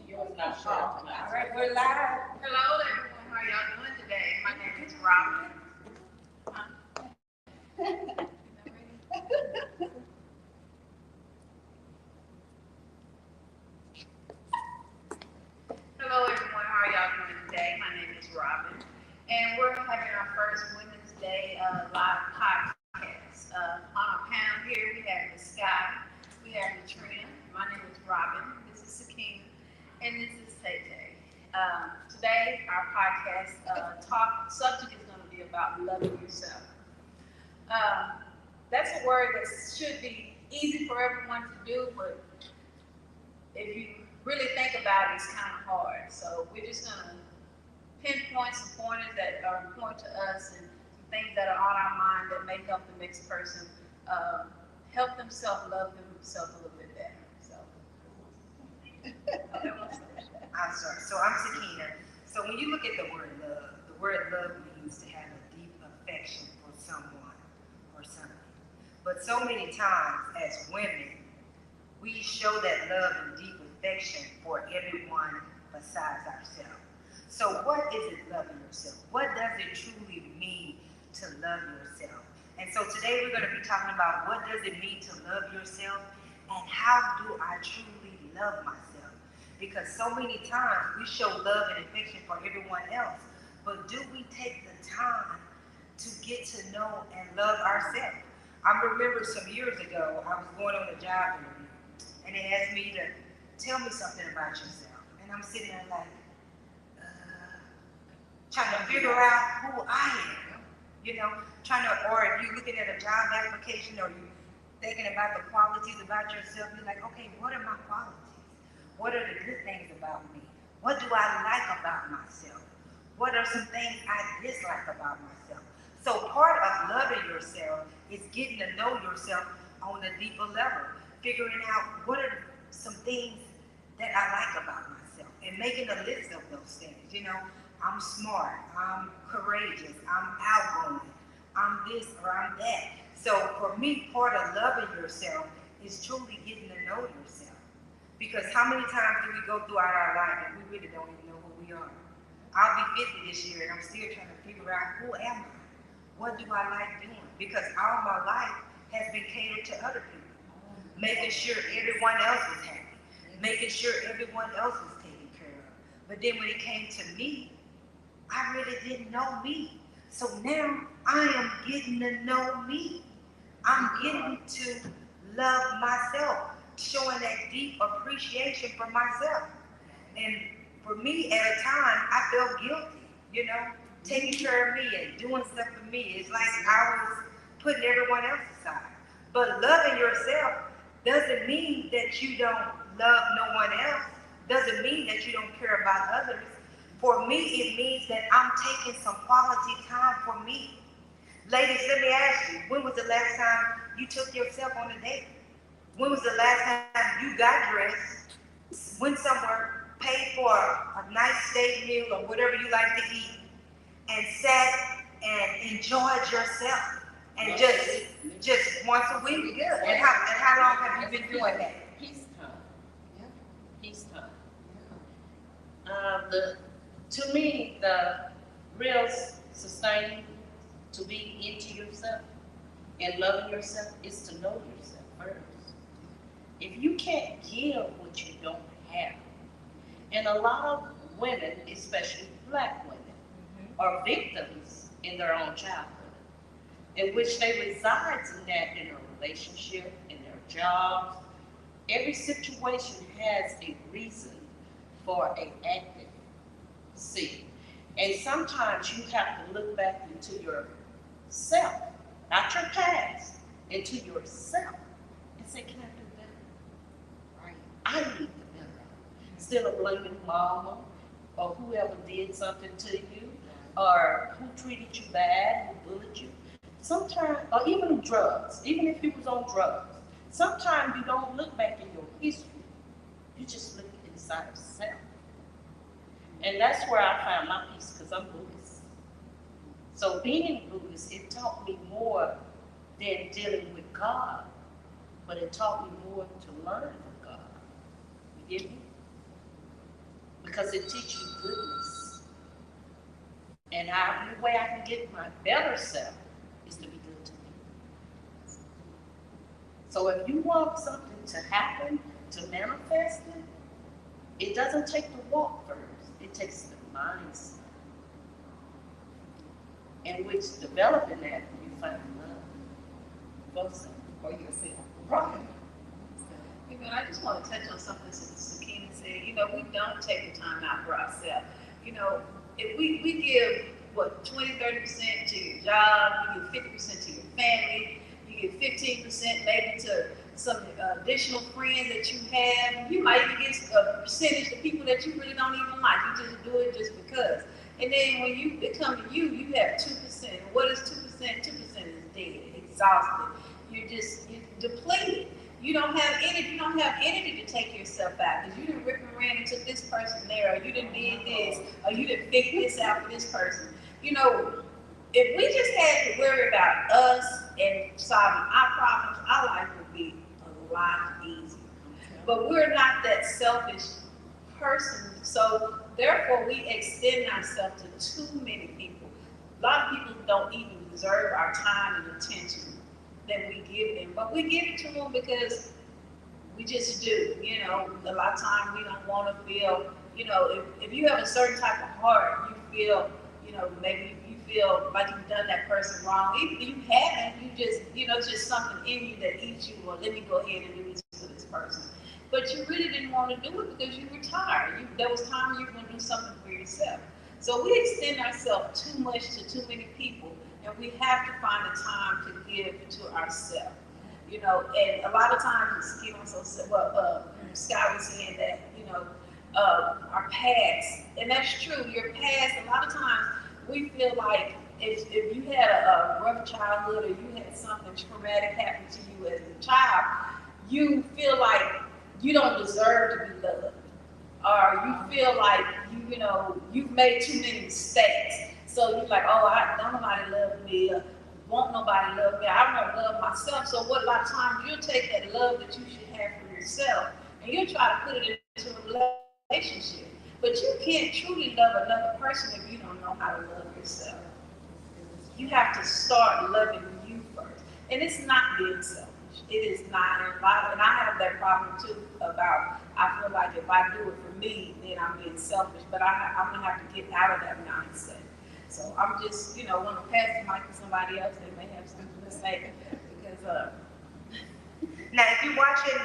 Yours not shut off tonight. All right, we're live. Hello, everyone. How y'all doing today? My name is Robin. Hello, everyone. How are y'all doing today? My name is Robin, and we're having our first Women's Day live podcast. On our panel here, we have Miss Sky, we have Latrina. My name is Robin. This is Sakina, and this is Tay Tay. Today, our podcast subject is going to be about loving yourself. That's a word that should be easy for everyone to do, but if you really think about it, it's kind of hard. So we're just going to pinpoint some pointers that are important to us and some things that are on our mind that may help the next person help themselves love themselves a little bit better. So, I'm sorry. So I'm Sakina. So when you look at the word love means to have a deep affection for someone or something. But so many times as women, we show that love and deep affection for everyone besides ourselves. So what is it loving yourself? What does it truly mean to love yourself? And so today we're going to be talking about what does it mean to love yourself and how do I truly love myself? Because so many times we show love and affection for everyone else, but do we take the time to get to know and love ourselves? I remember some years ago, I was going on a job interview, and they asked me to tell me something about yourself. And I'm sitting there like, trying to figure out who I am, or if you're looking at a job application or you're thinking about the qualities about yourself, you're like, okay, what are my qualities? What are the good things about me? What do I like about myself? What are some things I dislike about myself? So part of loving yourself is getting to know yourself on a deeper level, figuring out what are some things that I like about myself and making a list of those things. I'm smart, I'm courageous, I'm outgoing, I'm this or I'm that. So for me, part of loving yourself is truly getting to know yourself. Because how many times do we go throughout our life and we really don't even know who we are? I'll be 50 this year and I'm still trying to figure out who am I? What do I like doing? Because all my life has been catered to other people. Making sure everyone else was happy. Making sure everyone else was taken care of. But then when it came to me, I really didn't know me. So now I am getting to know me. I'm getting to love myself, showing that deep appreciation for myself. And for me, at a time, I felt guilty, taking care of me and doing stuff for me. It's like I was putting everyone else aside. But loving yourself doesn't mean that you don't love no one else, doesn't mean that you don't care about others. For me, it means that I'm taking some quality time for me. Ladies, let me ask you, when was the last time you took yourself on a date? When was the last time you got dressed, went somewhere, paid for a nice steak meal or whatever you like to eat, and sat and enjoyed yourself? And just once a week? Yeah. And how long have you been doing that? Peacetime. Yeah. Peacetime. To me, the real sustaining to be into yourself and loving yourself is to know yourself first. If you can't give what you don't have, and a lot of women, especially black women, are victims in their own childhood, in which they reside in that in a relationship, in their jobs. Every situation has a reason for an active seed. And sometimes you have to look back into yourself, not your past, into yourself and say, can I do better? Right? I need to do better. Instead of blaming mama or whoever did something to you or who treated you bad, who bullied you. Sometimes, or even drugs, even if you was on drugs, sometimes you don't look back in your history. You just look inside of self. And that's where I find my peace because I'm Buddhist. So being Buddhist, it taught me more than dealing with God, but it taught me more to learn from God. You get me? because it teaches you goodness. And the only way I can get my better self is to be good to me. So if you want something to happen, to manifest it, it doesn't take the walk first. It takes the mindset. In which developing that, you find love for yourself. Right. You know, I just want to touch on something Sakina said. You know, we don't take the time out for ourselves. You know, if we give, 20-30% to your job, you give 50% to your family, you give 15% maybe to some additional friends that you have. You might even get a percentage to people that you really don't even like. You just do it just because. And then when you become you have 2%. What is 2%? 2% is dead, exhausted. You're depleted. You don't have energy to take yourself out because you didn't rip and ran and took this person there, or you didn't did this, or you didn't figure this out for this person. You know, if we just had to worry about us and solving our problems, our life would be a lot easier. But we're not that selfish person, so therefore we extend ourselves to too many people. A lot of people don't even deserve our time and attention that we give them, but we give it to them because we just do. You know, a lot of times we don't want to feel, you know, if you have a certain type of heart, you feel, you know, maybe you feel like you've done that person wrong. Even if you haven't, you just, you know, it's just something in you that eats you, well, let me go ahead and do this for this person. But you really didn't want to do it because you were tired. There was time you were going to do something for yourself. So we extend ourselves too much to too many people, and we have to find the time to give to ourselves. You know, and a lot of times, Scott was saying that, you know, our past, and that's true, your past, a lot of times we feel like if you had a rough childhood or you had something traumatic happen to you as a child, you feel like you don't deserve to be loved. Or you feel like you know, you've made too many mistakes. So you're like, oh, don't nobody love me, or won't nobody love me, I don't love myself. So what a lot of times you'll take that love that you should have for yourself and you'll try to put it into a relationship. But you can't truly love another person if you don't know how to love yourself. You have to start loving you first. And it's not being selfish. It is not. And I have that problem too about, I feel like if I do it for me, then I'm being selfish. But I'm going to have to get out of that mindset. So I'm just, you know, want to pass the mic to somebody else. They may have something to say. Because, Now, if you're watching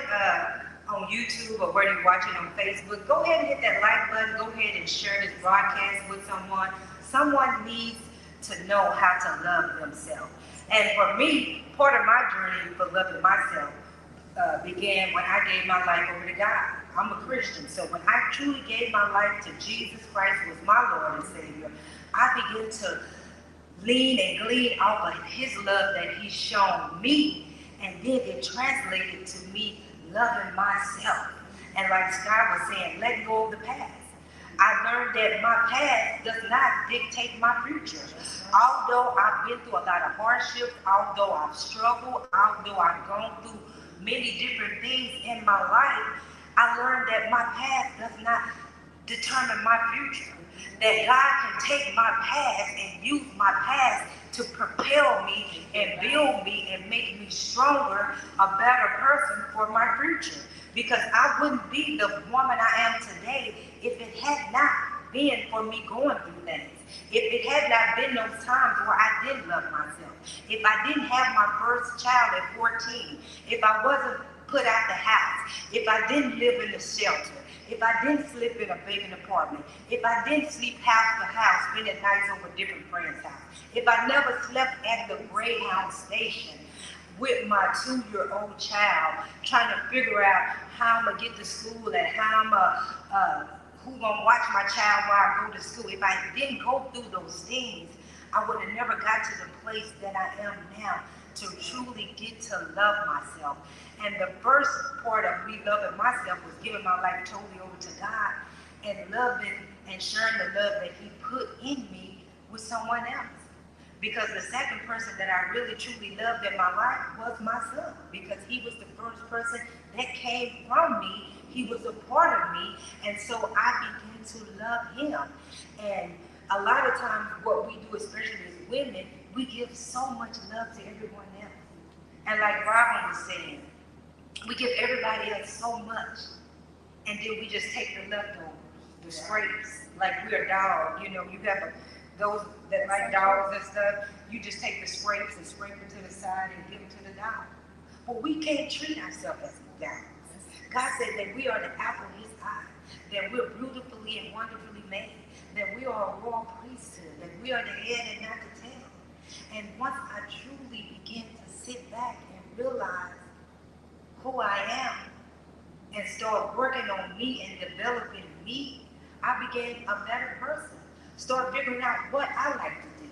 on YouTube or whether you're watching on Facebook, go ahead and hit that like button. Go ahead and share this broadcast with someone. Someone needs to know how to love themselves. And for me, part of my journey for loving myself began when I gave my life over to God. I'm a Christian, so when I truly gave my life to Jesus Christ, who was my Lord and Savior, I began to lean and glean off of His love that He's shown me, and then it translated to me loving myself. And like Scott was saying, letting go of the past. I learned that my past does not dictate my future. Although I've been through a lot of hardships, although I've struggled, although I've gone through many different things in my life, I learned that my past does not determine my future. That God can take my past and use my past to propel me and build me and make me stronger, a better person for my future. Because I wouldn't be the woman I am today if it had not been for me going through things. If it had not been those times where I didn't love myself. If I didn't have my first child at 14. If I wasn't put out the house. If I didn't live in the shelter. If I didn't sleep in a vacant apartment. If I didn't sleep house to house, spending nights over different friends' house. If I never slept at the Greyhound station with my 2-year-old child, trying to figure out how I'm gonna get to school and how I'm who gonna watch my child while I go to school. If I didn't go through those things, I would have never got to the place that I am now to truly get to love myself. And the first part of me loving myself was giving my life totally over to God and loving and sharing the love that He put in me with someone else. Because the second person that I really truly loved in my life was my son, because he was the first person that came from me. He was a part of me, and so I began to love him. And a lot of times what we do, especially as women, we give so much love to everyone else. And like Robin was saying, we give everybody else so much, and then we just take the leftovers, the scrapes, like we're a dog. You know, you have those that like dogs and stuff, you just take the scrapes and scrape them to the side and give them to the dog. But we can't treat ourselves as dogs. God said that we are the apple of his eye, that we're beautifully and wonderfully made, that we are a royal priesthood, that we are the head and not the tail. And once I truly begin to sit back and realize who I am and start working on me and developing me, I became a better person. Start figuring out what I like to do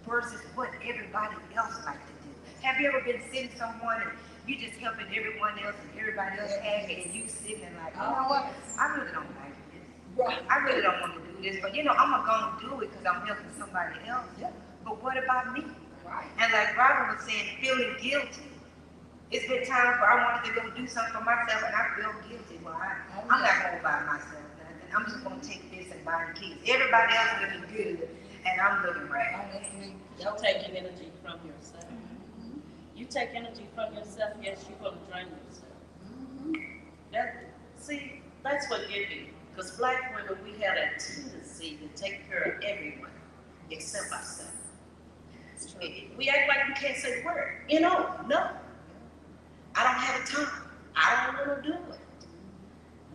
versus what everybody else like to do. Have you ever been sitting someone and you just helping everyone else and everybody else happy, and you sitting there like, you know what, I really don't like this. Right. I really don't want to do this, but you know, I'm gonna do it because I'm helping somebody else. Yeah. But what about me? Right. And like Robin was saying, feeling guilty. It's been times where I wanted to go do something for myself and I feel guilty. Well, I'm not gonna buy myself nothing. I'm just gonna take this and buy the kids. Everybody else looking good and I'm looking right. Y'all taking energy from yourself. You take energy from yourself, yes, you're gonna drain yourself. See, that's what you do. Because black women, we have that tendency to take care of everyone except ourselves. We act like we can't say a word. You know, no. I don't have time. I don't want to do it.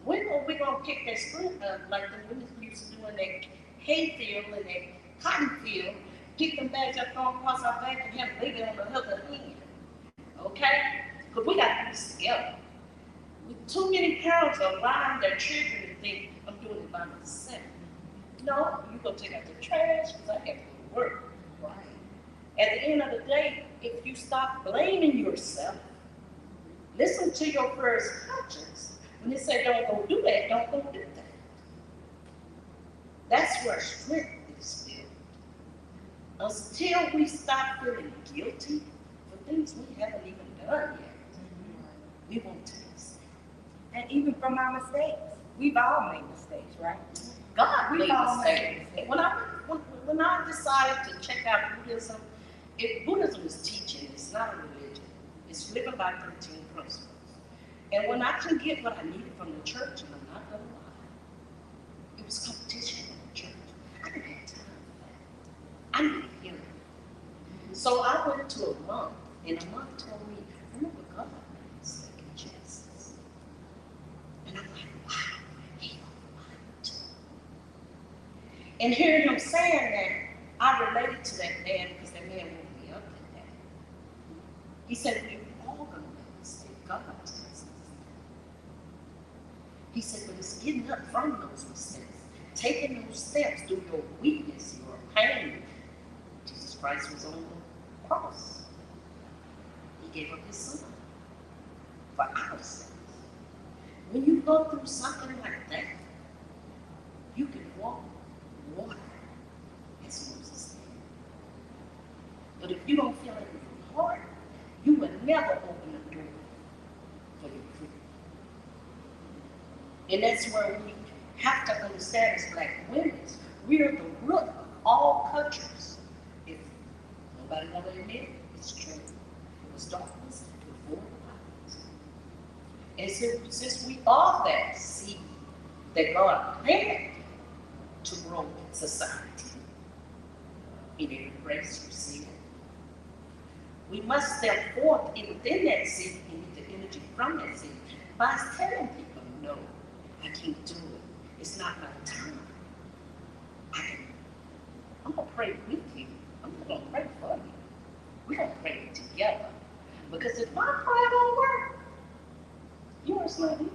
When are we going to pick that spring up like the women used to do in that hay field and that cotton field, pick them bags up, throw them across our back and have them lay on the other hand? Okay? Because we got to do this together. Too many parents are allowing their children to think, I'm doing it by myself. No, you're going to take out the trash because I have to go to work. Right. At the end of the day, if you stop blaming yourself, listen to your first conscience. When they say don't go do that, don't go do that. That's where strength is built. Until we stop feeling guilty for things we haven't even done yet, we won't take us. And even from our mistakes, we've all made mistakes, right? God We made all mistakes. made When I decided to check out Buddhism, Buddhism is teaching, it's not a religion. It's living by 13 principles. And when I couldn't get what I needed from the church, and I'm not gonna lie, it was competition in the church. I didn't have time for that. I needed healing. So I went to a monk, and the monk told me, remember God made a mistake in Genesis. And I'm like, wow, he don't mind. And hearing him saying that, I related to that man because that man woke me up that day. He said, we're all gonna make mistakes. God tells us. He said, but it's getting up from those mistakes, taking those steps through your weakness, your pain. Jesus Christ was on the cross. He gave up his son for our sins. When you go through something like that, you can walk water as Moses did. But if you don't feel it in your heart, you will never open the door for your freedom. And that's where we have to understand as black women, we are the root of all cultures. If nobody want to admit it, it's true. It was darkness before light. And since we are that seed that God planted to grow society, in every race you see it, we must step forth within that seed and get the energy from that seed by telling people, no, I can't do it. It's not my time. I'm going to pray with you. I'm not going to pray for you. We're going to pray together. Because if my prayer don't work, yours not either.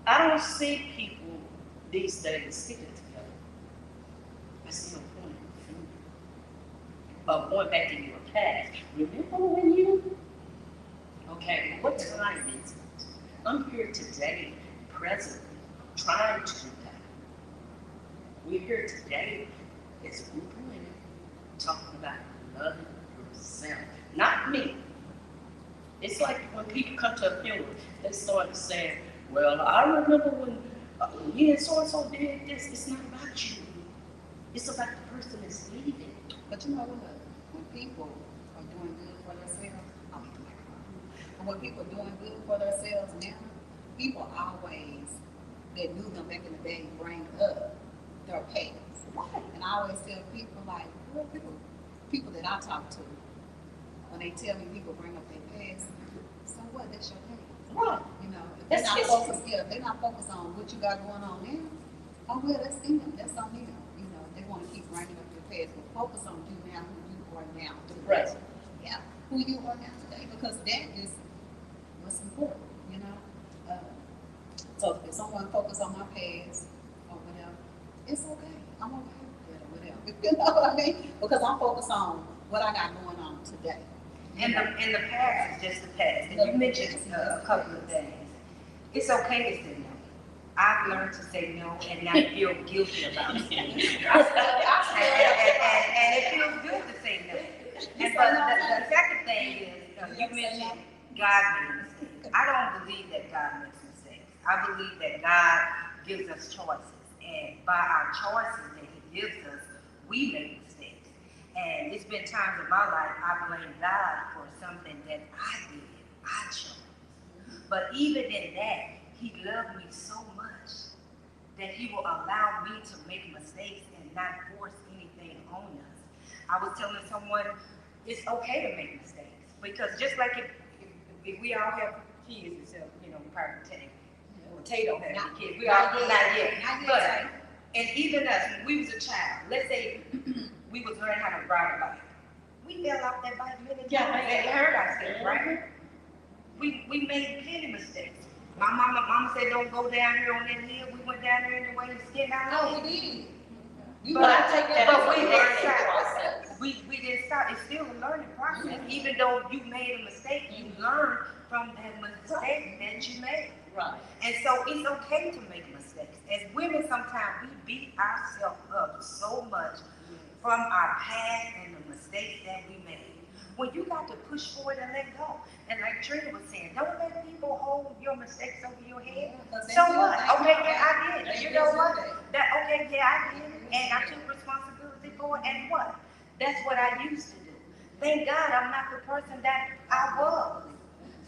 I don't see people these days sticking together. I see them pointing the finger. Going back in your past. Remember when you? Okay, what time is it? I'm here today, presently, trying to do that. We're here today as a group of women talking about loving yourself, not me. It's like when people come to a funeral, they start saying, well, I remember when Yeah, so did this. It's not about you. It's about the person that's leaving. But you know what? When people are doing good for themselves, but when people are doing good for themselves now, people always that knew them back in the day bring up their past. And I always tell people like, well, people that I talk to, when they tell me people bring up their past, so what? That's your past. Right. You know, if they're That's not history. focused, yeah, if they're not focused on what you got going on now, oh well, that's them. That's on them. You know, they want to keep bringing up your past, but focus on you now, who you are now today. Right. Yeah, who you are now today, because that is what's important. You know, so if someone focus on my past or whatever, it's okay. I'm okay with it or whatever. You know what I mean? Because I'm focused on what I got going on today. And the past is just the past. And you mentioned a couple of things. It's okay to say no. I've learned to say no and not feel guilty about saying no. And it feels good to say no. And but the second thing is, you mentioned God made mistakes. I don't believe that God makes mistakes. I believe that God gives us choices. And by our choices that He gives us, we make mistakes. And it's been times in my life I blame God for something that I did, I chose. But even in that, He loved me so much that He will allow me to make mistakes and not force anything on us. I was telling someone, it's okay to make mistakes, because just like if we all have kids, except, probably Tay don't have any kids. We all not yet. But, and even us, when we was a child, let's say we was learning how to ride a bike. We fell off that bike many times and hurt ourselves, right? We made plenty mistakes. My mama said, don't go down here on that hill. We went down there anyway and skinned our Oh, legs. we did. But I take that But as we a didn't learning stop. process. We didn't stop. It's still a learning process. Even though you made a mistake, you learn from that mistake that you made. Right. And so it's okay to make mistakes. As women, sometimes we beat ourselves up so much from our past and the mistakes that we made. When you got to push forward and let go. And like Trina was saying, don't let people hold your mistakes over your head. So what? Okay, yeah, I did. You know what? Okay, yeah, I did. And I took responsibility for it. And what? That's what I used to do. Thank God I'm not the person that I was.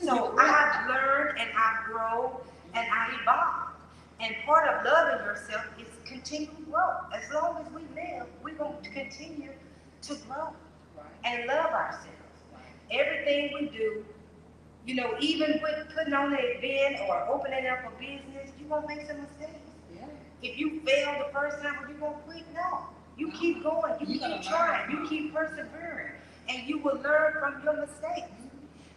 So I've learned and I've grown and I evolved. And part of loving yourself is continual growth. As long as we live, we're going to continue to grow and love ourselves. Everything we do, even with putting on an event or opening up a business, you're going to make some mistakes. Yeah. If you fail the first time, you're going to quit. No. You keep going. You keep trying. You keep persevering. And you will learn from your mistakes.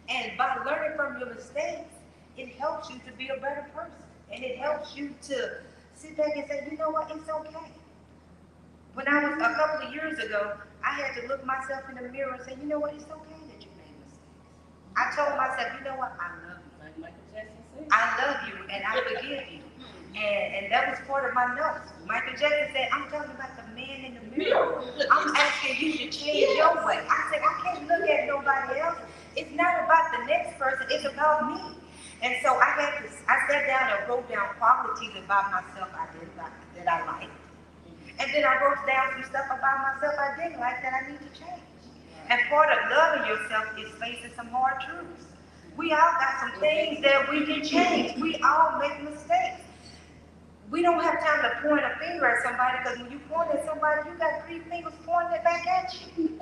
And by learning from your mistakes, it helps you to be a better person. And it helps you to sit back and say, you know what, it's okay. When I was a couple of years ago, I had to look myself in the mirror and say, you know what, it's okay that you made mistakes. I told myself, you know what, I love you. Like Michael Jackson said. I love you and I forgive you. And that was part of my notes. Michael Jackson said, I'm talking about the man in the mirror. I'm asking you to change your way. I said, I can't look at nobody else. It's not about the next person, it's about me. And so I sat down and wrote down qualities about myself that I liked. And then I wrote down some stuff about myself I didn't like that I need to change. And part of loving yourself is facing some hard truths. We all got some things that we can change. We all make mistakes. We don't have time to point a finger at somebody, because when you point at somebody, you got 3 fingers pointing back at you.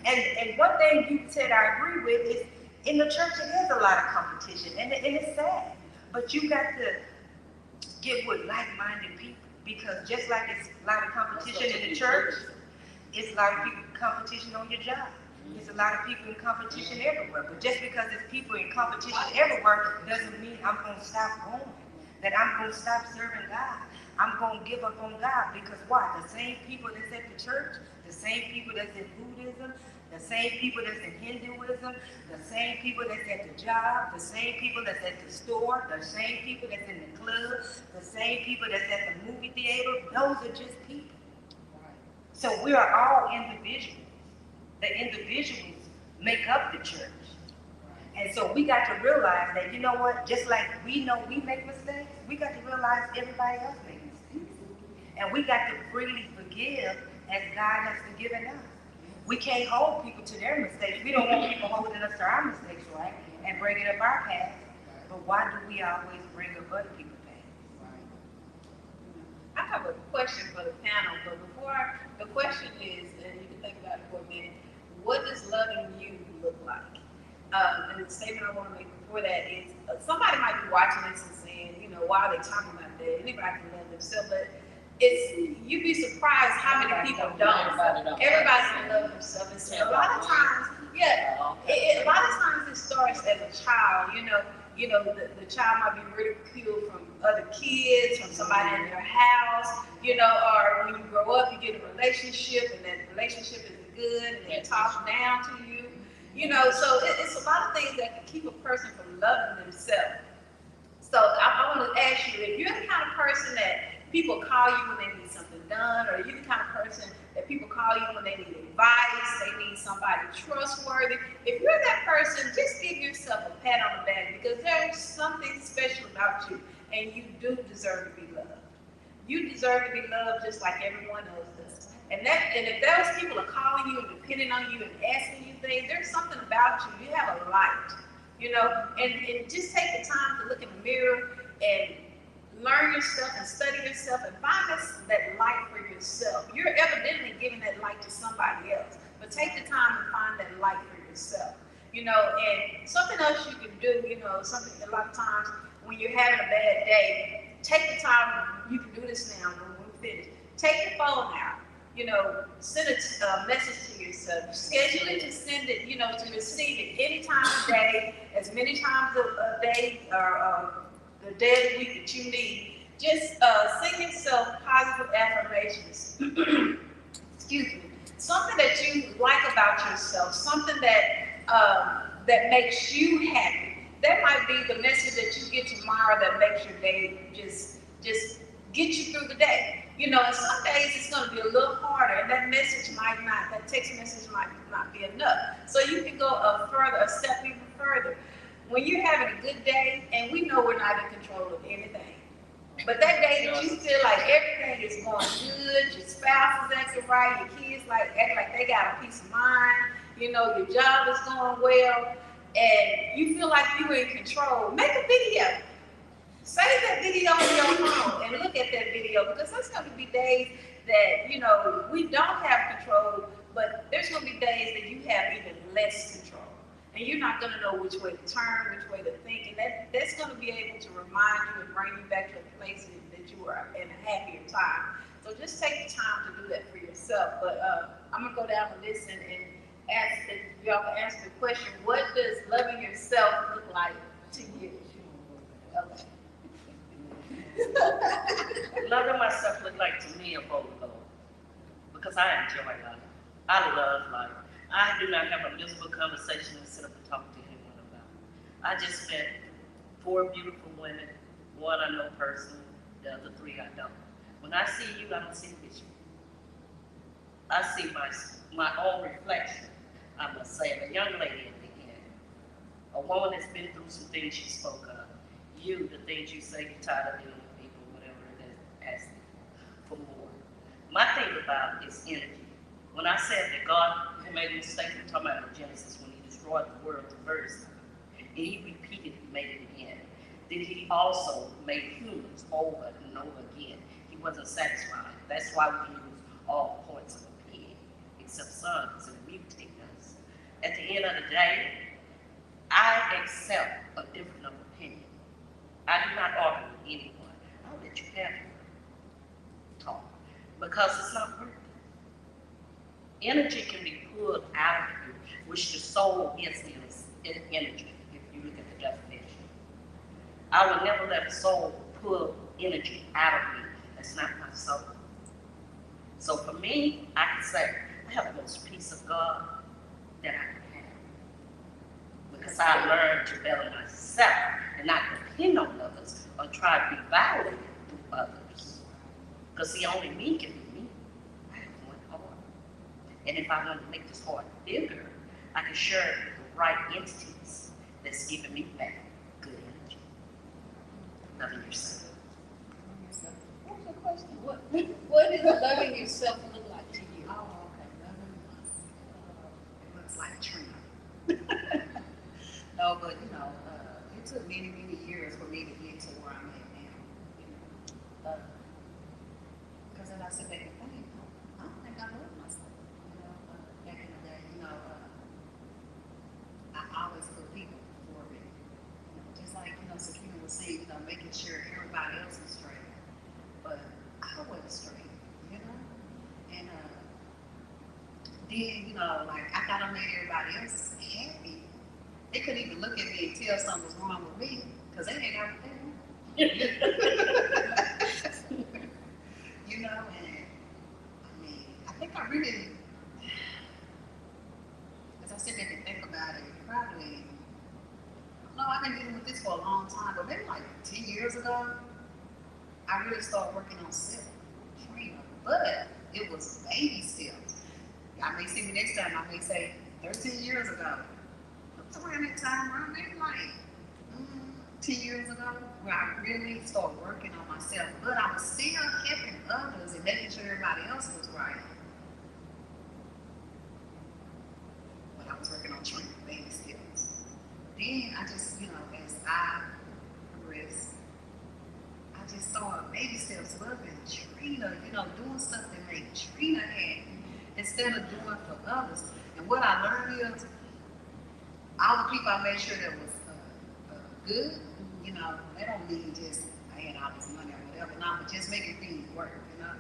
And one thing you said I agree with is, in the church it is a lot of competition, and it's sad. But you got to get with like-minded people, because just like it's a lot of competition in the church, it's a lot of people competition on your job. There's a lot of people in competition everywhere. But just because there's people in competition everywhere doesn't mean I'm going to stop going. That I'm going to stop serving God. I'm going to give up on God, because why? The same people that's at the church, the same people that's in Buddhism, the same people that's in Hinduism, the same people that's at the job, the same people that's at the store, the same people that's in the club, the same people that's at the movie theater. Those are just people. So we are all individuals. The individuals make up the church. And so we got to realize that, you know what, just like we know we make mistakes, we got to realize everybody else makes mistakes. And we got to freely forgive as God has forgiven us. We can't hold people to their mistakes. We don't want people holding us to our mistakes, right? And bringing up our past. But why do we always bring up other people's past? I have a question for the panel, but before, the question is, and you can think about it for a minute, what does loving you look like? And the statement I want to make before that is, somebody might be watching this and saying, you know, why are they talking about that? Anybody can love themselves, but you'd be surprised how many people don't. Everybody can love themselves. And a lot of times, a lot of times it starts as a child, the child might be ridiculed from other kids, from somebody in their house, or when you grow up, you get a relationship and that relationship isn't good and they talk down to you, so it's a lot of things that can keep a person from loving themselves. So I want to ask you, if you're the kind of person that people call you when they need something done, or you're the kind of person that people call you when they need advice, they need somebody trustworthy. If you're that person, just give yourself a pat on the back, because there's something special about you, and you do deserve to be loved. You deserve to be loved just like everyone else does. And if those people are calling you and depending on you and asking you things, there's something about you. You have a light, and just take the time to look in the mirror and learn yourself and study yourself and find that light for yourself. You're evidently giving that light to somebody else, but take the time to find that light for yourself. And something else you can do, something a lot of times when you're having a bad day, take the time, you can do this now when we finish. Take your phone out, send a message to yourself. Schedule it to send it, to receive it any time of day, as many times a day or the day of the week that you need. Just sing yourself positive affirmations. Excuse me. Something that you like about yourself, something that makes you happy. That might be the message that you get tomorrow that makes your day just get you through the day. And some days it's going to be a little harder, and that text message might not be enough. So you can go a step even further. When you're having a good day, and we know we're not in control of anything, but that day that you feel like everything is going good, your spouse is acting right, your kids act like they got a peace of mind, your job is going well, and you feel like you're in control, make a video. Save that video on your phone and look at that video, because there's going to be days that, we don't have control, but there's going to be days that you have even less control. And you're not going to know which way to turn, which way to think, and that's going to be able to remind you and bring you back to a place that you are in a happier time. So just take the time to do that for yourself. But I'm going to go down the list and ask if y'all can answer the question, what does loving yourself look like to you? Okay. Loving myself look like to me a bold goal, because I enjoy life. I love life. I do not have a miserable conversation and sit up and talk to anyone about it. I just met 4 beautiful women, one I know personally, the other 3 I don't. When I see you, I don't see a picture. I see my own reflection, I must say, of a young lady at the end. A woman that's been through some things she spoke of. You, the things you say, you're tired of dealing with people, whatever it is, asking for more. My thing about it is energy. When I said that God made a mistake, we're talking about in Genesis, when he destroyed the world the first time, and he repeatedly made it again. Then he also made humans over and over again. He wasn't satisfied. That's why we use all points of a pig, except some, because it mutated us. At the end of the day, I accept a different opinion. I do not argue with anyone. I'll let you have your talk, because it's not worth it. Energy can be pulled out of you, which the soul is energy, if you look at the definition. I would never let a soul pull energy out of me. That's not my soul. So for me, I can say, I have the most peace of God that I can have. Because I learned to better myself and not depend on others or try to be validated through others. Because see, only me can be me. I have one heart. And if I want to make this heart bigger, I can share it with the right entities that's giving me back good energy. Loving yourself. What's your question? What does loving yourself look like to you? Oh, okay, loving myself. It looks like Trina. No, but you know, it took many, many years for me to get to where I'm at now. You know, because then I sit back and think, I don't think I love myself. You know, back in the day, you know, I always put people before me. You know, just like you know, Sakina was saying, you know, making sure everybody else is straight, but I wasn't straight. You know, and then you know, like I thought I made everybody else happy. They couldn't even look at me and tell something was wrong with me because they ain't ever there. You know, and I mean, I think I really, as I sit there and think about it, probably, no, I've been dealing with this for a long time, but maybe like 10 years ago, I really started working on self-training, but it was baby steps. Y'all may see me next time, I may say 13 years ago. Around that time, around maybe like 10 years ago, where I really started working on myself, but I was still helping others and making sure everybody else was right. But I was working on training baby steps. Then I just, you know, as I progressed, I just started baby steps loving Trina, you know, doing stuff that made Trina happy instead of doing for others. And what I learned is, all the people I made sure that was good, you know, they don't mean just I had all this money or whatever, no, but just making things work, you know.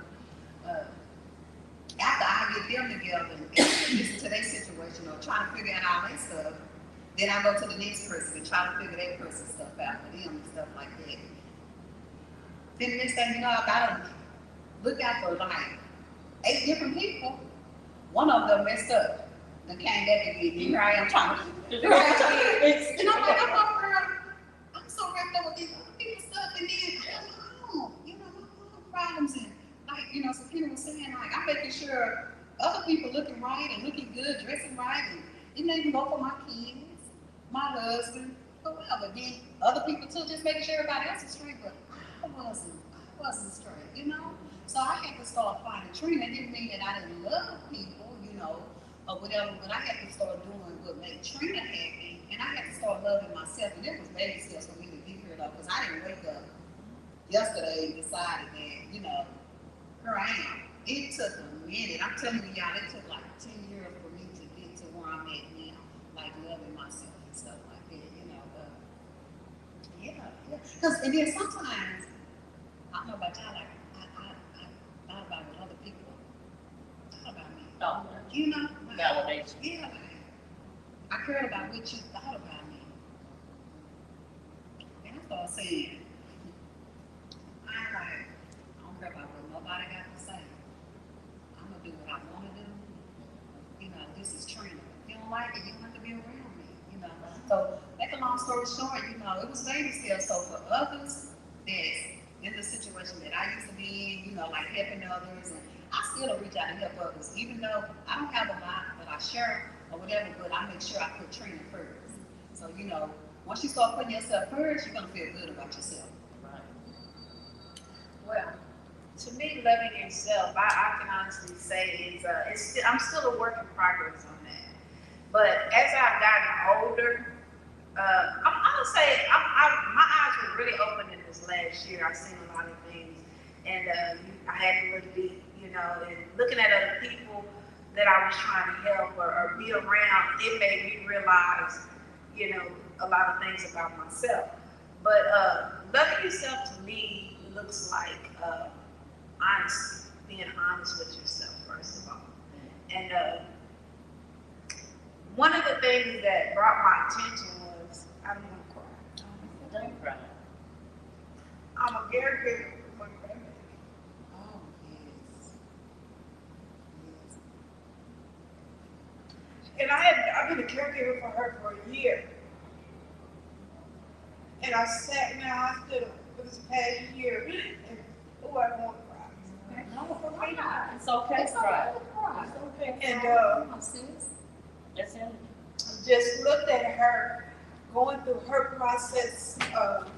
After I get them together and listen to their situation or try to figure out all their stuff, then I go to the next person and try to figure their person's stuff out for them and stuff like that. Then the next thing you know, I gotta look out for like 8 different people. One of them messed up. Then came back again. Here I am trying to. And I'm like, I'm so wrapped up with these other people's stuff, and then you know, my own problems, and like, you know, Sakina was saying, like, I'm making sure other people looking right and looking good, dressing right, and it didn't even go for my kids, my husband, whoever. Then other people too, just making sure everybody else is straight, but I wasn't straight, you know. So I had to start finding Trina. It didn't mean that I didn't love people, you know, or whatever, but I had to start doing what made Trina happy, and I had to start loving myself, and it was baby steps for me to get here though, because I didn't wake up yesterday and decided that, you know, here I am. It took a minute. I'm telling you y'all, it took like 10 years for me to get to where I'm at now, like loving myself and stuff like that, you know, but yeah. Because, and then sometimes, I don't know about y'all, like, I thought about what other people thought about me. Oh, You know? validation. Yeah. I cared about what you thought about me. And I started saying, I don't care about what nobody got to say. I'm going to do what I want to do. You know, this is Trina. If you don't like it, you don't have to be around me. You know? So, make a long story short, you know, it was baby steps. So, for others that's in the situation that I used to be in, you know, like helping others, and I still reach out and help others, even though I don't have a lot that I share or whatever, but I make sure I put Trina first. So, you know, once you start putting yourself first, you're going to feel good about yourself. Right. Well, to me, loving yourself, I can honestly say I'm still a work in progress on that. But as I've gotten older, I'm gonna say my eyes were really open in this last year. I've seen a lot of things, and I had to look deep, you know, and looking at other people that I was trying to help or be around, it made me realize, you know, a lot of things about myself. But loving yourself to me looks like honesty, being honest with yourself, first of all. And one of the things that brought my attention was, I'm gonna cry. Don't cry. I'm a caregiver for my grandbaby. Oh, yes. And I've been a caregiver for her for a year. And I sat in the hospital for this past year, and I don't want to cry. No, it's okay to cry. It's okay. And That's it. just looked at her going through her process of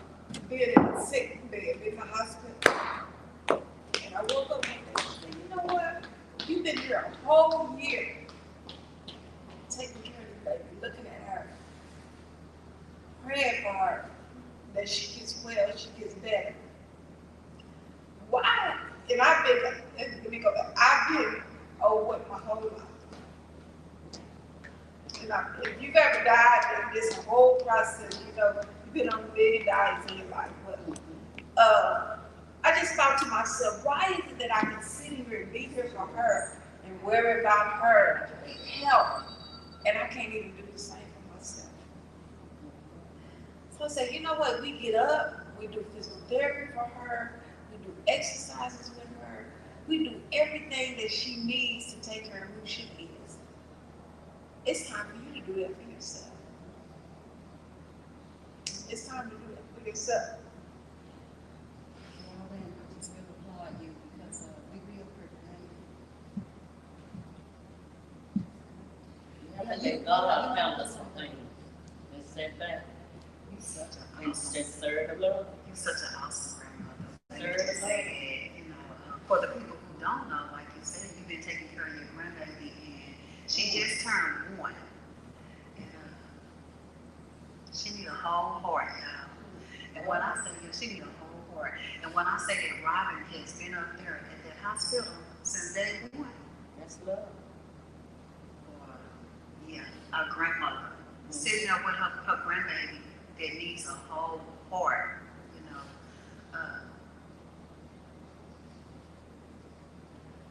being in the sick bed in the hospital. And I woke up one day and said, you know what? You've been here a whole year taking care of the baby, looking at her, praying for her, that she gets well, she gets better. Why? And I've been, let me go back, I've been overweight my whole life. And if you've ever died in this whole process, you know, you've been on many diets in your life. But I just thought to myself, why is it that I can sit here and be here for her and worry about her health, and I can't even do the same for myself? So I said, you know what? We get up, we do physical therapy for her, we do exercises with her, we do everything that she needs to take her who she is. It's time for you to do that for yourself. It's time to do that for yourself. Well, then, I just really applaud you because we real pretty. I think God found us something and said that. You're such an And awesome, said, serve the Lord. you're such an awesome grandmother. Serve Just the say that, you know, for the people who don't know, like you said, you've been taking care of your grandbaby, and she just turned 1. And she need a whole heart, y'all. And when I say she need a whole heart, and when I say that Robin has been up there at that hospital since day 1, That's love. yeah, a grandmother sitting up with her grandbaby that needs a whole heart, you know.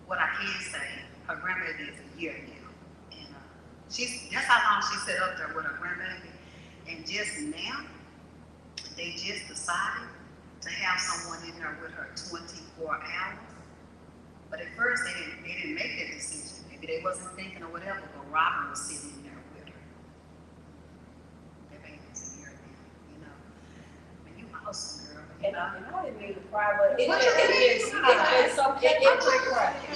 What I can say, her grandbaby is a year now, and that's how long she sat up there with her grandbaby. And just now, they just decided to have someone in there with her 24 hours. But at first, they didn't make that decision. Maybe they wasn't thinking or whatever, but Robin was sitting in there with her. That baby's a year now, you know. And you awesome, girl. You And know? I didn't mean to cry, but it's okay.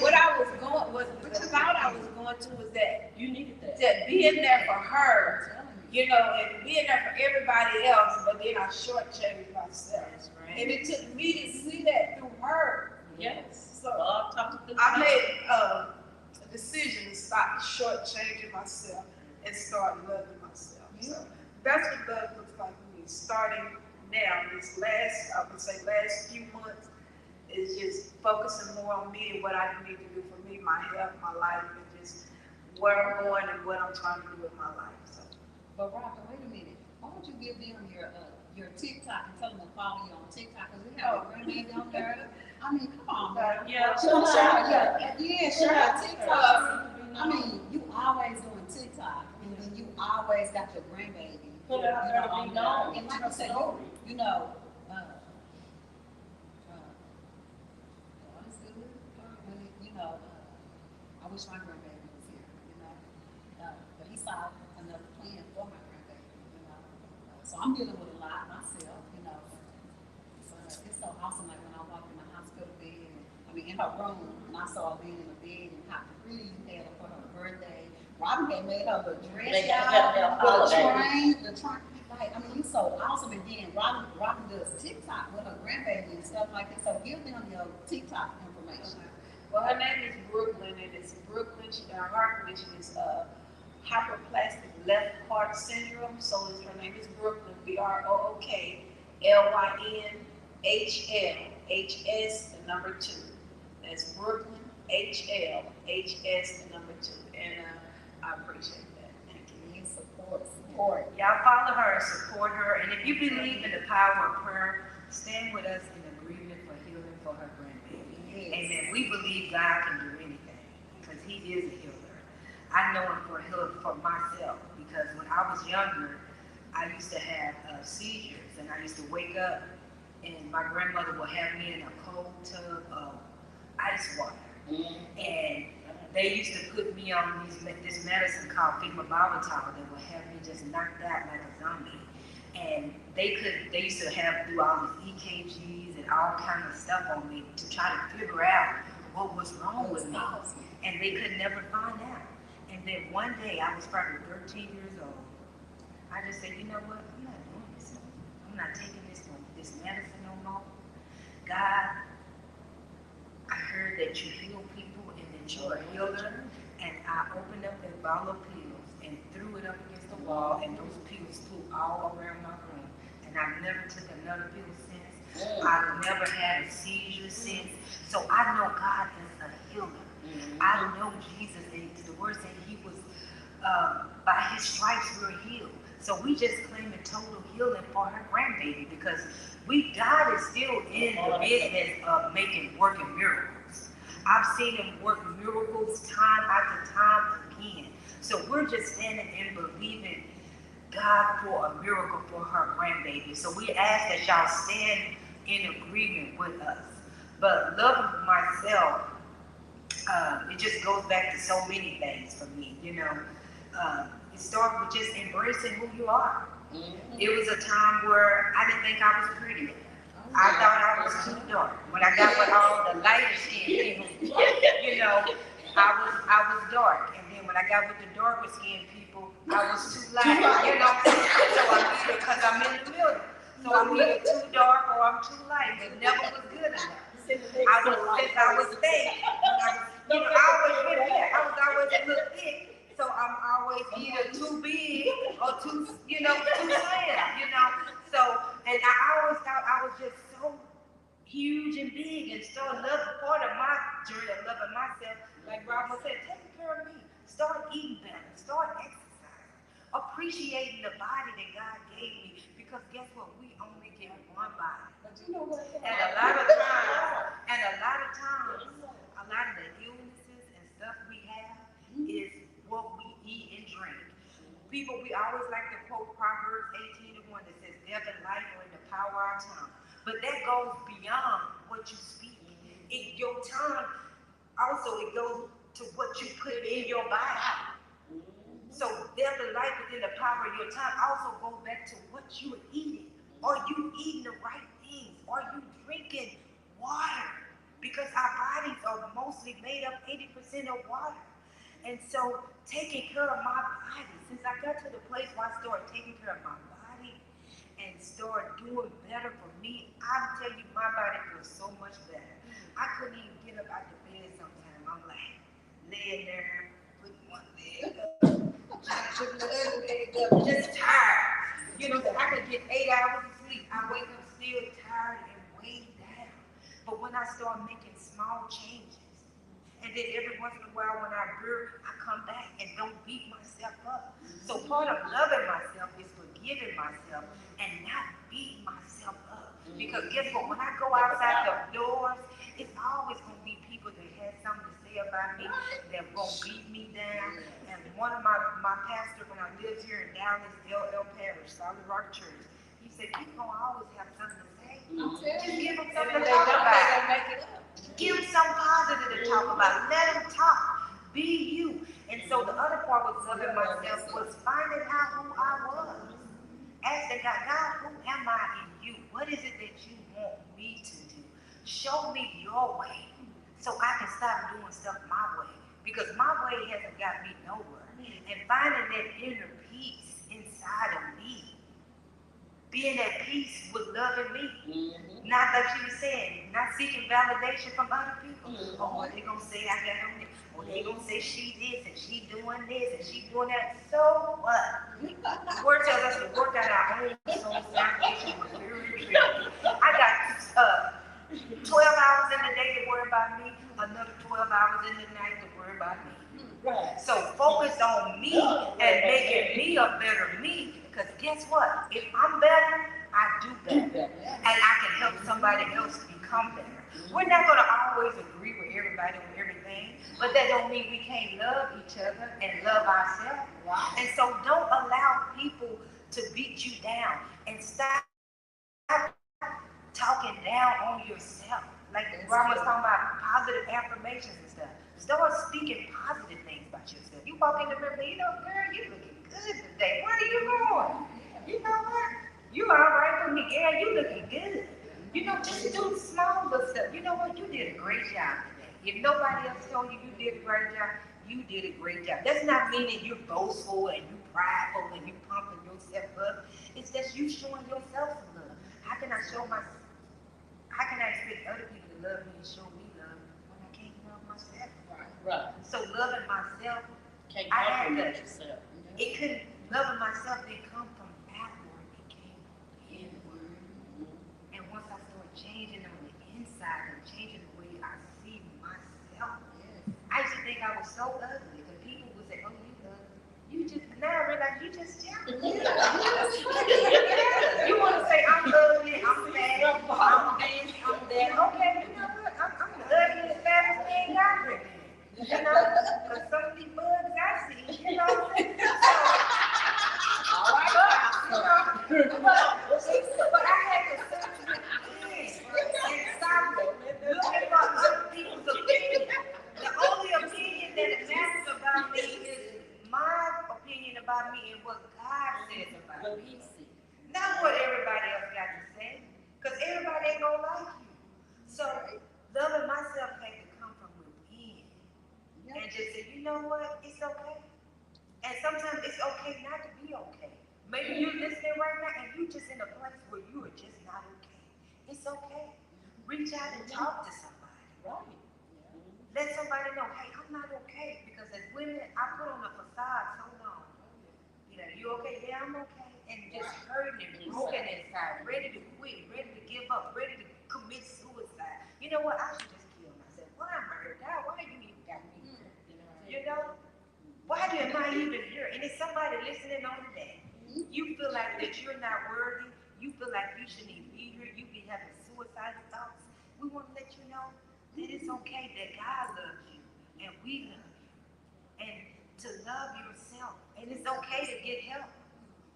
what I was going, the thought I was going to was that You needed that. being there for her, you know, and being there for everybody else, but then I shortchanged myself. That's And right. it took me to see that through her. Yes. So God talked to I made a decision to stop shortchanging myself and start loving myself. So that's what love looks like for me. Starting now, this last, I would say last few months, is just focusing more on me and what I need to do for me, my health, my life, and just where I'm going and what I'm trying to do with my life. So. But Robin, wait a minute. Why don't you give them your TikTok and tell them to follow you on TikTok? Because we have a grandbaby on there. I mean, come on, man. Yeah. Share share TikTok. I mean, you always doing TikTok, and then you always got your grandbaby. Put it out there to be on known. there. And like I said, you know, God is good. You know, I wish my grandbaby was here. You know, but he saw another plan for my grandbaby. You know, so I'm dealing with a lot myself. You know, so it's so awesome. Like when I walked in the hospital bed, in her room, and I saw her being in the bed and how pretty you had her for her birthday. Robin had made her the dress, They got their holiday. the train, like, I mean, you so awesome. And then Robin does TikTok with her grandbaby and stuff like that. So give them your TikTok information. Well, her name is Brooklyn, and it's Brooklyn. Her condition is hyperplastic left heart syndrome. So her name is Brooklyn, BROOKLYNHL, the number 2. That's Brooklyn, HL, the number 2. And I appreciate that. Thank you. And support. Y'all follow her, support her, and if you believe in the power of prayer, stand with us in agreement for healing for her grandbaby. Yes. Amen. We believe God can do anything because He is a healer. I know Him for healing for myself because when I was younger, I used to have seizures, and I used to wake up, and my grandmother would have me in a cold tub of ice water, and they used to put me on this medicine called phenobarbital that would have me just knocked out like a zombie. And they used to do all these EKGs and all kind of stuff on me to try to figure out what was wrong with me. And they could never find out. And then one day, I was probably 13 years old, I just said, you know what? I'm not doing this. I'm not taking this medicine no more. God, I heard that you heal people and that you're a healer. And I opened up that bottle of pills and threw it up against the wall, and those pills flew all around my room. And I've never took another pill since. I've never had a seizure since. So I know God is a healer. I know Jesus, and the word said he was, by his stripes we're healed. So we just claim a total healing for her grandbaby, because God is still in the business of working miracles. I've seen him work miracles time after time again. So we're just standing and believing God for a miracle for her grandbaby. So we ask that y'all stand in agreement with us. But loving myself, it just goes back to so many things for me, you know. It starts with just embracing who you are. It was a time where I didn't think I was pretty. I thought I was too dark. When I got with all the lighter skinned people, you know, I was dark. And then when I got with the darker skinned people, I was too light, you know. So because I'm in the middle. So I'm either too dark or I'm too light. It never was good enough. Since I was thick, you know, I always been there. I was always a little thick. So I'm always either too big or too, you know, too slim, you know. So, and I always thought I was just so huge and big, and so another part of my journey of loving myself, like Robin said, taking care of me. Start eating better, start exercising, appreciating the body that God gave me, because guess what? We only get one body. But you know what? And a lot of times, a lot of the illnesses and stuff we have is what we eat and drink. People, we always like to quote Proverbs 18:1 that says, death and life are in the power of our tongue. But that goes beyond what you speak. Your tongue, also it goes to what you put in your body. So death and life is in the power of your tongue. Also goes back to what you are eating. Are you eating the right things? Are you drinking water? Because our bodies are mostly made up 80% of water. And so taking care of my body, since I got to the place where I started taking care of my body and started doing better for me, I'm telling you, my body feels so much better. I couldn't even get up out the bed sometimes. I'm like laying there, putting one leg up, trying to put the other leg up, just tired. You know, I could get 8 hours of sleep. I wake up still tired and weighed down. But when I start making small changes, and then every once in a while when I gird, I come back and don't beat myself up. So part of loving myself is forgiving myself and not beating myself up. Because guess what? When I go outside the doors, it's always going to be people that have something to say about me that won't beat me down. And one of my pastors, when I lived here in Dallas, LL Parish, Solid Rock Church, he said, people going to always have something to say. Just give them something to talk about. Give them something positive to talk about. Let them talk. Be you. And so the other part was loving myself was finding out who I was. Asking God, who am I in you? What is it that you want me to do? Show me your way so I can stop doing stuff my way. Because my way hasn't got me nowhere. And finding that inner peace inside of me. Being at peace with loving me. Not like she was saying, not seeking validation from other people. Oh, what they gonna say I got on this? Or they gonna say she this and she doing this and she doing that. So what? The word tells us to work out our own soul salvation with fear and trembling. I got 12 hours in the day to worry about me, another 12 hours in the night to worry about me. Right. So focus on me and making me a better me. Because guess what? If I'm better, I do better. And I can help somebody else become better. We're not going to always agree with everybody on everything, but that don't mean we can't love each other and love ourselves. And so don't allow people to beat you down, and stop talking down on yourself. Like Ron was talking about positive affirmations and stuff. Start speaking positive things about yourself. You walk in the mirror, you know, girl, you looking good today. Where are you going? You know what? You all right for me, girl. You looking good. You know, just do small little stuff. You know what? You did a great job today. If nobody else told you you did a great job, you did a great job. That's not meaning you're boastful and you prideful and you pumping yourself yourself up. It's just you showing yourself some love. How can I expect other people to love me and show me love when I can't love myself? Right. So loving myself, Can't I had compliment to- yourself. it couldn't, loving myself didn't come from backward, it came from inward. And once I started changing on the inside and changing the way I see myself, I used to think I was so ugly. The people would say, oh, you ugly. You just, now I realize you just jealous. You want to say, I'm ugly, I'm fat, I'm this, I'm that. Okay, you know what? I'm the ugliest, fattest thing out there. You know, because some of these bugs I see, you know. All right. But I had to search within and stop looking for other people's opinion. The only opinion that matters about me is my opinion about me and what God says about What me. he see. Not what everybody else got to say, because everybody ain't gonna like you. So loving myself had to come from within and just say, you know what, it's okay. And sometimes it's okay not to be okay. Maybe you're listening right now and you're just in a place where you are just not okay. It's okay. Reach out and talk to somebody. Right. Let somebody know, hey, I'm not okay. Because as women, I put on a facade so long. You know, you okay? Yeah, I'm okay. And just hurting and broken inside, ready to quit, ready to give up, ready to commit suicide. You know what? I should just kill myself. Why am I hurt? God, why you even got me here? You know? Why am I even here? And if somebody listening on that, you feel like that you're not worthy, you feel like you shouldn't even be here, you be having suicidal thoughts, we want to let you know that it's okay that God loves you and we love you. And to love yourself. And it's okay to get help.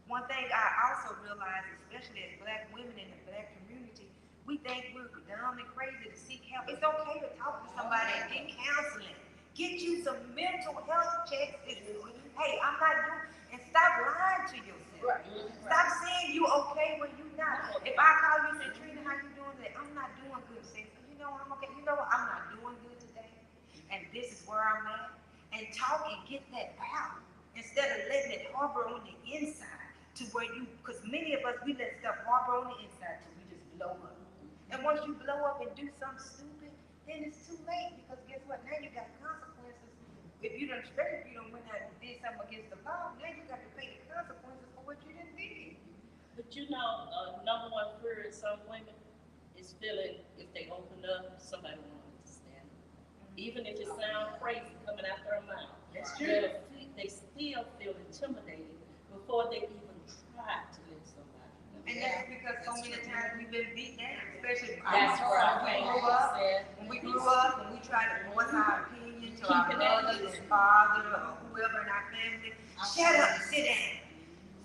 One thing I also realize, especially as Black women in the Black community, we think we're dumb and crazy to seek help. It's okay to talk to somebody and get counseling. Get you some mental health checks. Hey, I'm not doing, and stop lying to yourself. Stop saying you okay when you're not. If I call you and say, Trina, how you doing today? I'm not doing good. Say, you know what, I'm okay. You know what, I'm not doing good today. And this is where I'm at. And talk and get that out. Instead of letting it harbor on the inside to where you, because many of us, we let stuff harbor on the inside till we just blow up. And once you blow up and do something stupid, then it's too late, because guess what? Now you got consequences. If you done straight, if you done went out and did something against the law, now you got to pay the consequences for what you done did. But you know, number one fear in some women is feeling if they open up, somebody won't understand. Even if it sounds crazy coming out their mouth. That's They still feel intimidated before they even try to let somebody know. And that's because so many times we've been beat down, especially That's right. when we grew up, and we tried to voice our opinion to our mother and father or whoever in our family. Shut up, sit down.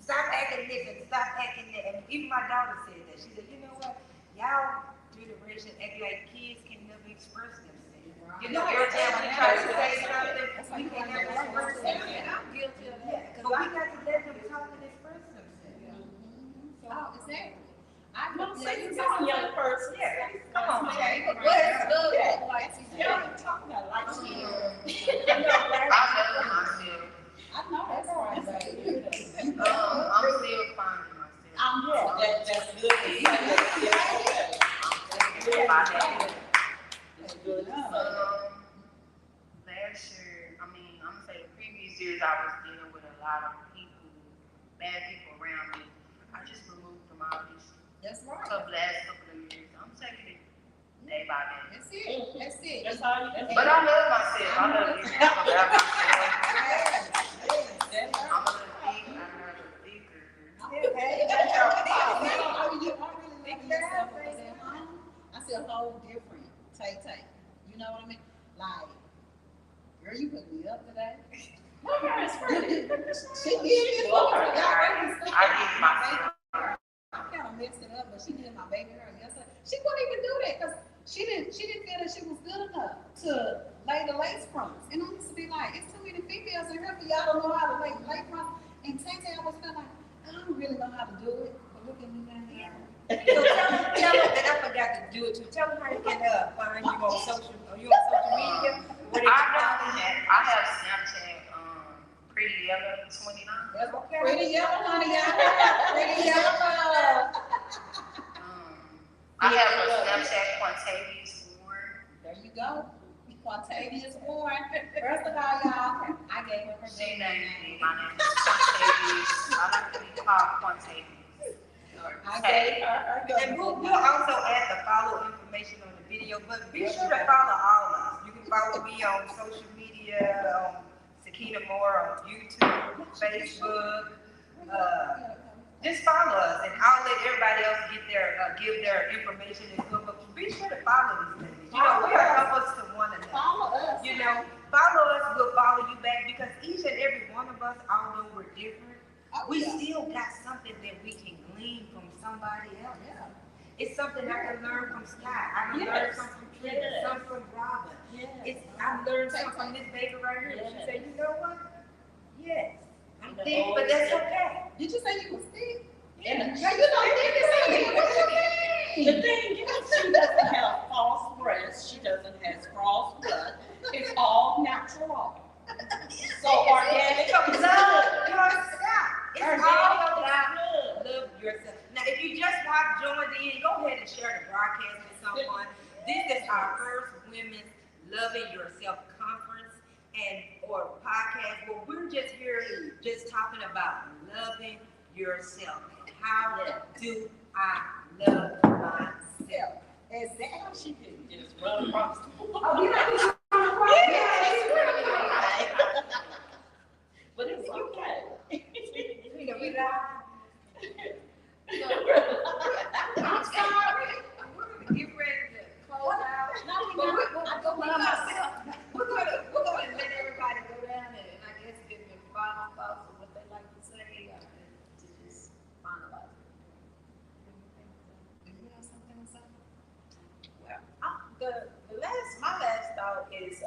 Stop acting this and stop acting that. And even my daughter said that. She said, you know what? Y'all generation act like kids can never express themselves. You know, every time we try to say something, we can never express themselves. I'm guilty of that. But we got to let them talk and express themselves. Oh, exactly. I Don't know. say you're a young person. Yeah, come on, Jay. What is love like to you? Yeah, I'm talking about like you. I love myself. I know that's right, baby. I'm still finding myself. That's good. I'm still about that. It's good. Last year, I mean, I'm gonna say the previous years, I was dealing with a lot of people, bad people around me. I just removed from all these That's right. last couple of years. I'm taking it day by day. That's it. That's it. That's all you can. But I love myself. I love you. I love myself. Yes. I'm a little thick. I'm a little thicker. Okay. I really love yourself because at home, I see a whole different Tay. You know what I mean? Like, girl, you put me up today. Look her, it's pretty. She did it. I give myself. I kind of messed it up, but she did my baby hair yesterday. She wouldn't even do that because she didn't feel that she was good enough to lay the lace fronts. And I used to be like, it's too many females in here for y'all don't know how to lay the lace fronts. And Tay always felt like, I don't really know how to do it, but look at me now. So tell them that I forgot to do it too. Tell them how you can find you on social media. Where they can find you. I have Snapchat, Pretty Yellow 29. That's okay. Pretty yellow, honey, y'all. Pretty yellow. I have a Snapchat, Quantavious Warren. There you go. Quantavious Warren. First of all, y'all, I gave her her She name. named me. My name is Quantavious. I like to be called Quantavious. I gave her her And we'll also add the follow information on the video, but be sure to follow all of us. You can follow me on social media, Sakina Moore on YouTube, Facebook. Just follow us, and I'll let everybody else give their information as well. But be sure to follow these ladies. You know, we are helpers to one another. Follow us. You know, follow us, we'll follow you back, because each and every one of us, although we're different, we still got something that we can glean from somebody else. Yeah. It's something I can learn from Scott. I can learn something from Trina, Yes. something from Robin. Yes. I learned something from this baby right here. She Yes. said, you know what? Yes, I'm The thick, but old that's stuff. okay. Did you say you was thick? And Now you know thick is something. What you the mean? thing is, she doesn't have false breasts, she doesn't have cross blood, it's all natural. So organic. So love yourself. It's all about Organic. love yourself. Now, if you just joined in, go ahead and share the broadcast with someone. This is our first Women's Loving Yourself conference or podcast, where we're just here just talking about loving yourself. How do I love myself? Exactly. She can just run across the floor. Oh, you know, But it's okay. Trina, we live. I'm sorry. We're gonna get ready to close out. We're gonna let everybody go down and I guess give them final thoughts of what they like to say to just finalize. Do you have something to say? Well, my last thought is,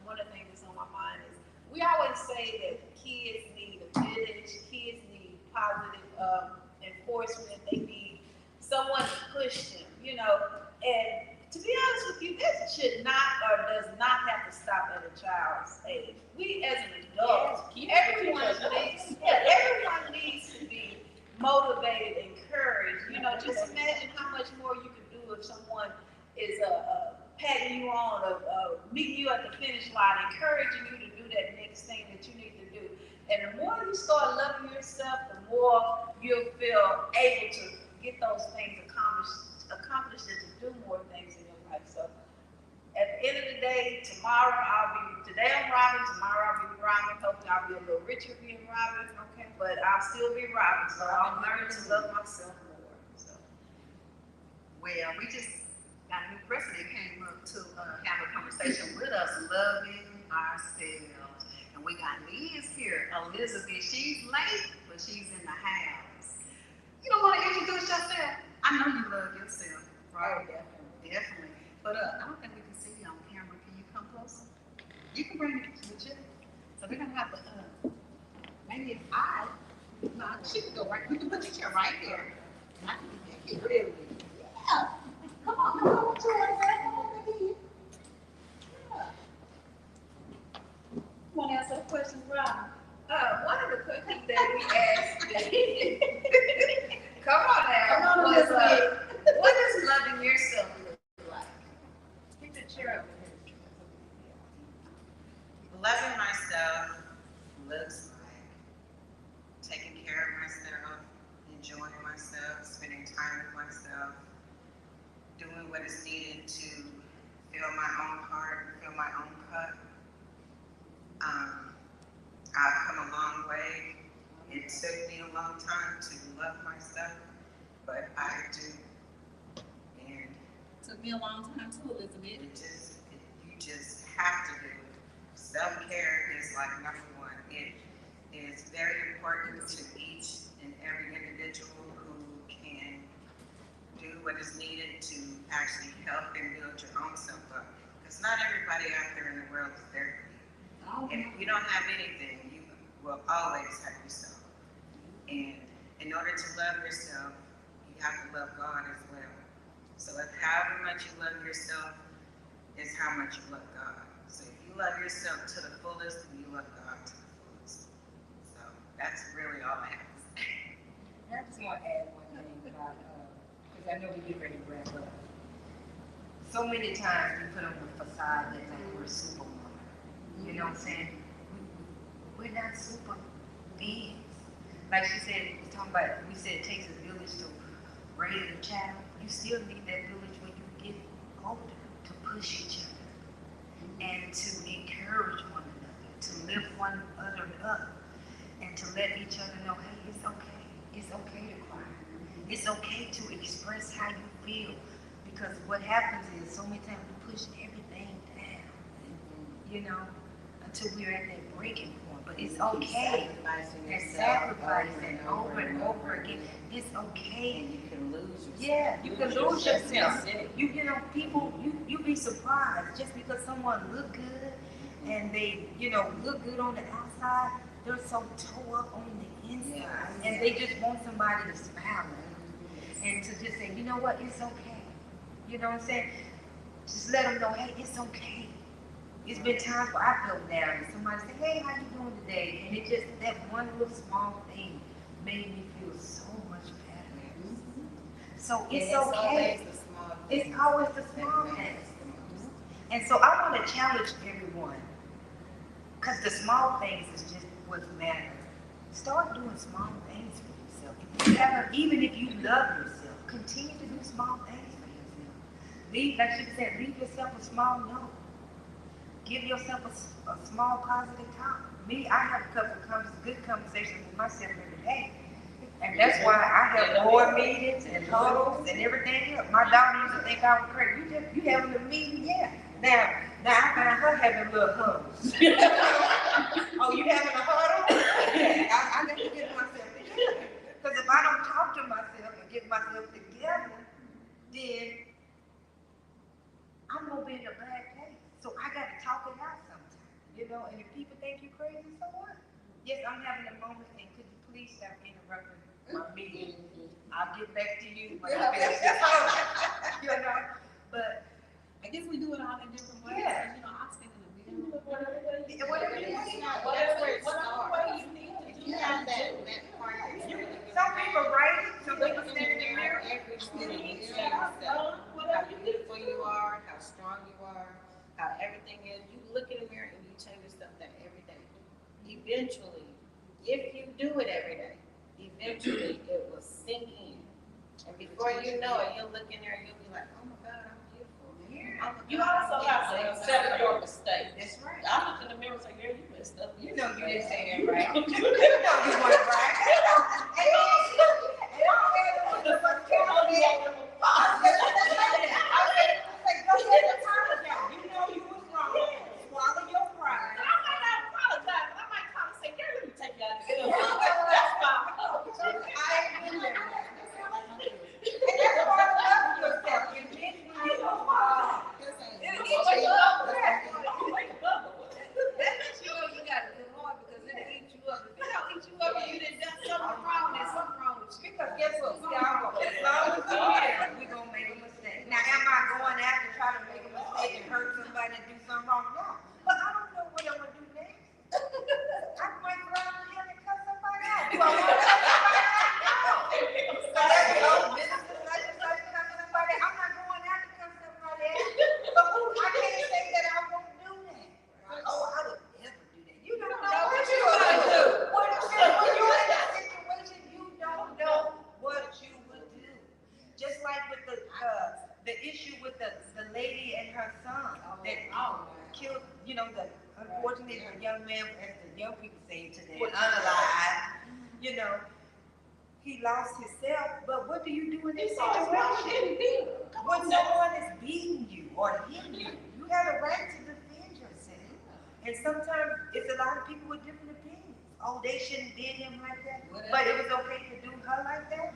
one of the things that's on my mind is, we always say that kids need a village, kids need positive, enforcement, they need someone to push them, you know, and to be honest with you, this should not or does not have to stop at a child's age. We as an adult, everyone needs to be motivated, encouraged, you know, just imagine how much more you can do if someone is patting you on, meeting you at the finish line, encouraging you to do that next thing that you need to do. And the more you start loving yourself, the more you'll feel able to get those things accomplished and to do more things in your life. So at the end of the day, today I'm Robin, tomorrow I'll be Robin, hopefully I'll be a little richer being Robin, okay, but I'll still be Robin, so I'm learning to love myself more, so. Well, we just got a new president came up to have a conversation with us, loving ourselves. And we got Liz here, Elizabeth. She's late, but she's in the house. You don't want to introduce yourself? I know you love yourself, right? Definitely. But I don't think we can see you on camera. Can you come closer? You can bring it to the chair. So we're gonna have to maybe if she can go right. We can put the chair right here. And I can get back here. Really? Yeah. Come on, what you want to say? Come on, baby. Yeah. You want to ask a question, Robin? One of the questions that we asked, come on now, Come on, was, Elizabeth. what does loving yourself look like? Get the chair over here. Loving myself looks like taking care of myself, enjoying myself, spending time with myself, doing what is needed to fill my own heart, fill my own cup. I've come a long way. It took me a long time to love myself, but I do. And Took me a long time too, Elizabeth. you just have to do it. Self-care is like number one. It is very important to each and every individual who can do what is needed to actually help and build your own self up. Because not everybody out there in the world is there for you. If you don't have anything, you will always have yourself. And in order to love yourself, you have to love God as well. So if however much you love yourself is how much you love God. So if you love yourself to the fullest, then you love God to the fullest. that's really all I have to say. I just want to add one thing about, because I know we get ready to wrap up. So many times we put on the facade that like we're superwoman. You know what I'm saying? We're not super beings. Like she said, we said it takes a village to raise a child. You still need that village when you get older to push each other and to encourage one another, to lift one another up, and to let each other know, hey, it's okay. It's okay to cry. It's okay to express how you feel. Because what happens is so many times we push everything down, you know, until we're at that breaking point. But it's okay. And sacrificing over and over again. It's okay. And you can lose yourself. Yeah, you can lose yourself. You know, people, you be surprised just because someone look good and they, you know, look good on the outside, they're so toe up on the inside. Yeah. And they just want somebody to smile at them. And to just say, you know what, it's okay. You know what I'm saying? Just let them know, hey, it's okay. It's been times where I felt down and somebody said, hey, how you doing today? And it just, that one little small thing made me feel so much better. So it's okay. It's always the small things. And so I want to challenge everyone, because the small things is just what matters. Start doing small things for yourself. If you ever, even if you love yourself, continue to do small things for yourself. Leave, like she said, leave yourself a small note. Give yourself a small positive talk. Me, I have a couple of good conversations with myself every day. And that's why I have board meetings and huddles and everything else. My daughter used to think I was crazy. You having a meeting? Yeah. Now I find her having little huddles. Oh, you having a huddle? Yeah. I got to get myself together. Because if I don't talk to myself and get myself together, then I'm going to be in a bad place. So I got to talk it out sometimes, you know, and if people think you crazy, so what? Yes, I'm having a moment, and could you please stop interrupting my meeting? I'll get back to you when I finish this home, you know, but I guess we do it all in different ways. Yeah. You know, I stand in the middle. whatever it is. Whatever way you need to do that. Some people write it, some people stand in the mirror. How beautiful you are, how strong you are, how everything is. You look in the mirror and you tell yourself that every day. Eventually, if you do it every day, eventually it will sink in. And before you know it, you'll look in there and you'll be like, oh my God, I'm beautiful. You also have to accept your mistakes. That's right. I look in the mirror and say, girl, you messed up. You know you didn't say that right. You know you weren't right. And I said, the first time I said, go ahead and apologize. You know you was wrong. Swallow your pride. I might not apologize, but I might come and say, girl, let me take you out of the I ain't doing that. And that's why I love yourself. You did when you was wrong. It'll get you up. That lets you know you got a good heart, because it'll eat you up. If it don't eat you up and you done done something wrong, there's something wrong with you. Because guess what? We all go. As long as we're here, we're going to make a mistake. Now, am I going out to try to make a mistake and hurt somebody and do something wrong? No. But I don't know what I'm going to do next. I might go out and have to cut somebody out. Do I want to cut somebody out? No. So that's the old business. I just like to cut somebody out. I'm not going out to cut somebody out. But I can't say that I won't do that. Oh, I would never do that. You don't know what you're going to do. When you're in that situation, you don't know what you would do. Just like with the issue with the lady and her son that killed, you know, unfortunately, the young man, as the young people say today, unalive, you know, he lost himself. But what do you do in this situation? When someone is beating you or hitting you, you have a right to defend yourself. And sometimes it's a lot of people with different opinions. Oh, they shouldn't did him like that, but it was okay to do her like that.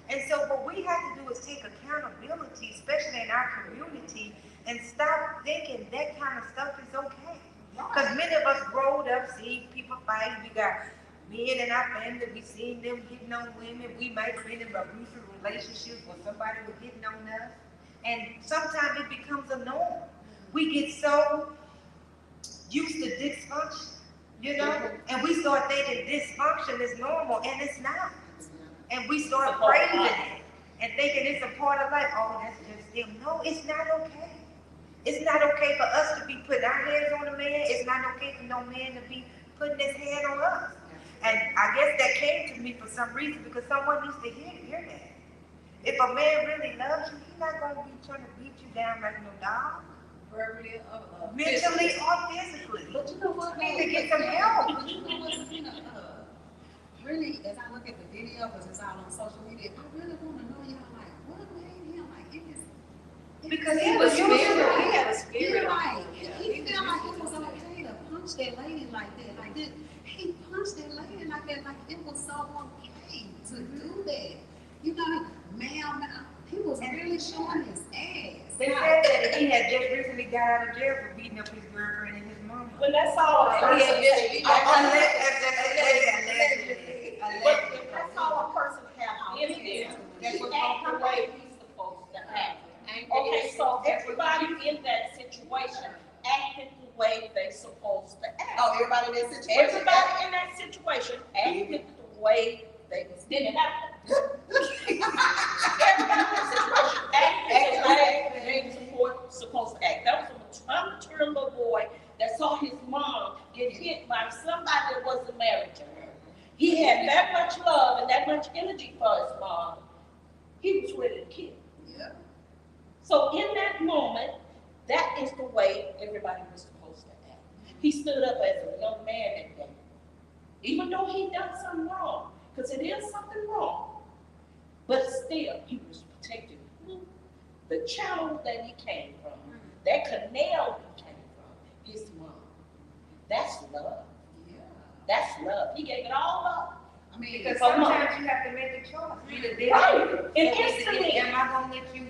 And so what we have to do is take accountability, especially in our community, and stop thinking that kind of stuff is okay. Because many of us growed up seeing people fight. We got men in our family, we seen them hitting on women. We might have been in abusive relationships where somebody was hitting on us. And sometimes it becomes a norm. We get so used to dysfunction you know? And we start thinking dysfunction is normal, and it's not. And we start praising it and thinking it's a part of life. Oh, that's just them. No, it's not okay. It's not okay for us to be putting our hands on a man. It's not okay for no man to be putting his hand on us. And I guess that came to me for some reason because someone used to hear that. If a man really loves you, he's not gonna be trying to beat you down like no dog. Verbally, Mentally or physically. But you know what? You need to get some help. But you know what's really, as I look at the video, because it's out on social media, I really want to know y'all like, what made him like it is. Because He he was was spirit, used he had a He spirit. like, he felt like it was okay to punch that lady like that. Like this, he punched that lady like that. Like it was so okay to do that. You know, man, he was really showing his ass. They said that he had just recently got out of jail for beating up his girlfriend and his mama. When that's all a person Allegedly. But if that's all a person have in there, he act the way he's supposed to act. Okay, so everybody in that situation acted the way they supposed to act. Oh, everybody in that situation. Everybody in that situation acted the way they didn't have to. Everybody in that situation acted the way they supposed to act. That was a unmature little boy that saw his mom get hit by somebody that wasn't married to her. He had that much love and that much energy for his mom. He was ready to kill. Yeah. So in that moment, that is the way everybody was supposed to act. He stood up as a young man that day. Even though he done something wrong, because it is something wrong, but still, he was protecting the channel that he came from, that canal he came from, his mom. That's love. Yeah. That's love. He gave it all up. I mean, Because sometimes you have to make a choice. Either this Right. or And this. instantly, Am I gonna let you